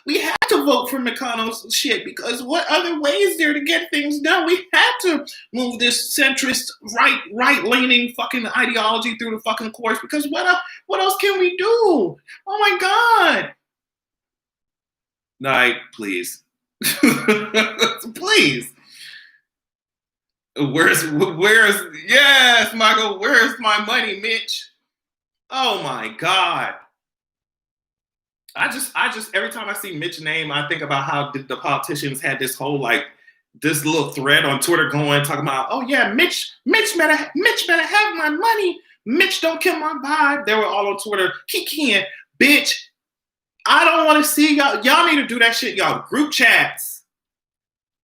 We had to vote for McConnell's shit because what other way is there to get things done? We had to move this centrist right-leaning fucking ideology through the fucking courts because what else can we do? Oh my God! Like, please, please. Where's yes, Michael, where's my money, Mitch? Oh my God. I just every time I see Mitch's name, I think about how the politicians had this whole this little thread on Twitter going, talking about, oh yeah, Mitch better have my money. Mitch don't kill my vibe. They were all on Twitter, kikiing, bitch. I don't want to see y'all. Y'all need to do that shit, y'all group chats.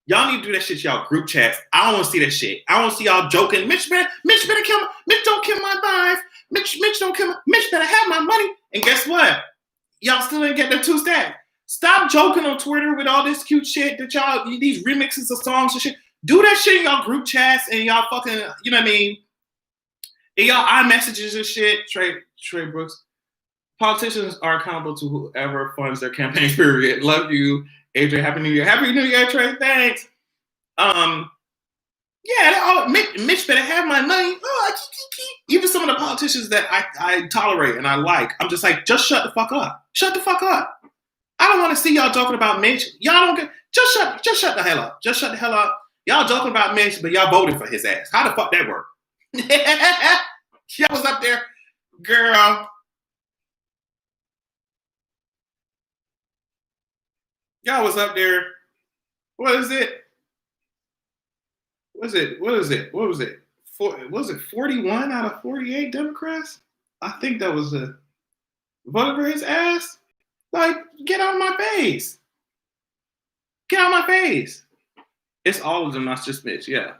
Y'all need to do that shit, y'all group chats. I don't want to see that shit. I don't see y'all joking. Mitch don't kill my vibe. Mitch better have my money. And guess what? Y'all still didn't get the 2 stacks. Stop joking on Twitter with all this cute shit that y'all, these remixes of songs and shit. Do that shit in y'all group chats and y'all fucking, you know what I mean? In y'all iMessages and shit. Trey Brooks. Politicians are accountable to whoever funds their campaigns, period. Love you, Adrian. Happy New Year. Happy New Year, Trey. Thanks. Yeah, Mitch better have my money. Oh, even some of the politicians that I tolerate and I like, I'm just like, just shut the fuck up. Shut the fuck up. I don't want to see y'all talking about Mitch. Y'all don't get, just shut the hell up. Just shut the hell up. Y'all joking about Mitch, but y'all voted for his ass. How the fuck that work? Y'all was up there, girl. Y'all was up there. What is it? What was it 41 out of 48 Democrats? I think that was a voted for his ass. Like, get out of my face. Get out of my face. It's all of them, not just Mitch. Yeah.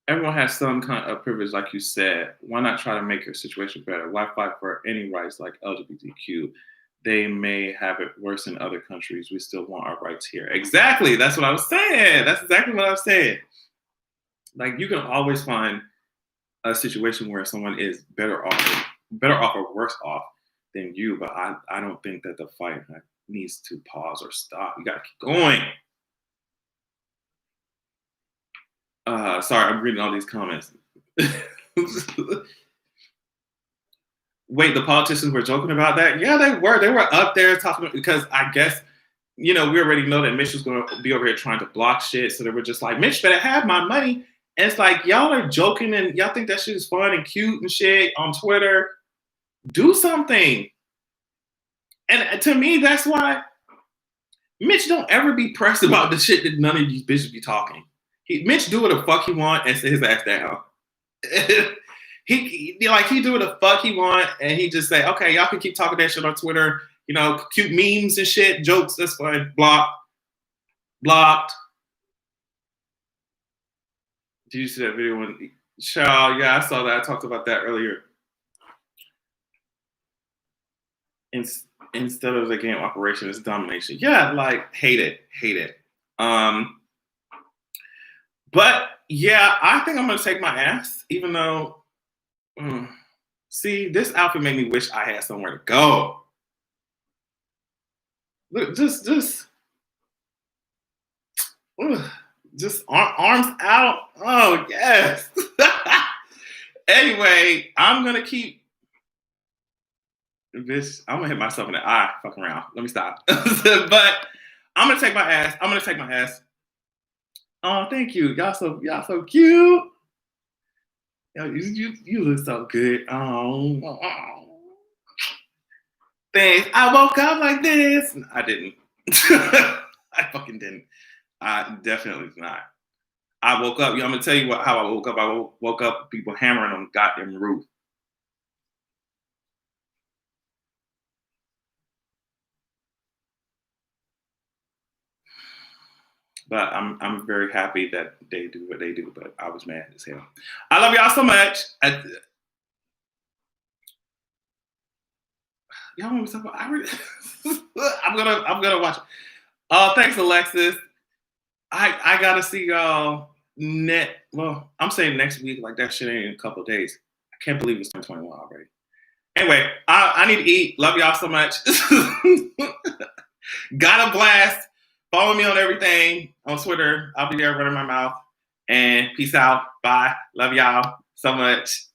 Everyone has some kind of privilege, like you said. Why not try to make your situation better? Why fight for any rights like LGBTQ? They may have it worse in other countries. We still want our rights here. Exactly. That's what I was saying. That's exactly what I was saying. Like, you can always find a situation where someone is better off or worse off than you, but I don't think that the fight needs to pause or stop. You gotta keep going. Sorry, I'm reading all these comments. Wait, the politicians were joking about that? Yeah, they were. They were up there talking about, because I guess, we already know that Mitch was going to be over here trying to block shit. So they were just like, Mitch better have my money. And it's like, y'all are joking and y'all think that shit is fun and cute and shit on Twitter. Do something. And to me, that's why Mitch don't ever be pressed about the shit that none of these bitches be talking. Mitch do what the fuck he want and sit his ass down. he do what the fuck he want and he just say, okay, y'all can keep talking that shit on Twitter. Cute memes and shit, jokes, that's fine. Blocked. Did you see that video when Child? Yeah, I saw that. I talked about that earlier. Instead of the game operation, it's domination. Yeah, like hate it. But yeah, I think I'm gonna take my ass, even though see, this outfit made me wish I had somewhere to go. Look, just arms out. Oh yes. Anyway, I'm gonna keep this. I'm gonna hit myself in the eye. Fuck around. Let me stop. But I'm gonna take my ass. Oh, thank you. Y'all so cute. Yo, you look so good. Oh. Thanks. I woke up like this. I didn't. I fucking didn't. I definitely did not. I woke up. I'm gonna tell you how I woke up. I woke up with people hammering on the goddamn roof. But I'm very happy that they do what they do. But I was mad as hell. I love y'all so much. Y'all want me to talk about? I'm gonna watch it. Thanks, Alexis. I gotta see y'all well, I'm saying next week, like that shit ain't in a couple of days. I can't believe it's 2021 already. Anyway, I need to eat. Love y'all so much. Got a blast. Follow me on everything on Twitter. I'll be there running my mouth. And peace out. Bye. Love y'all so much.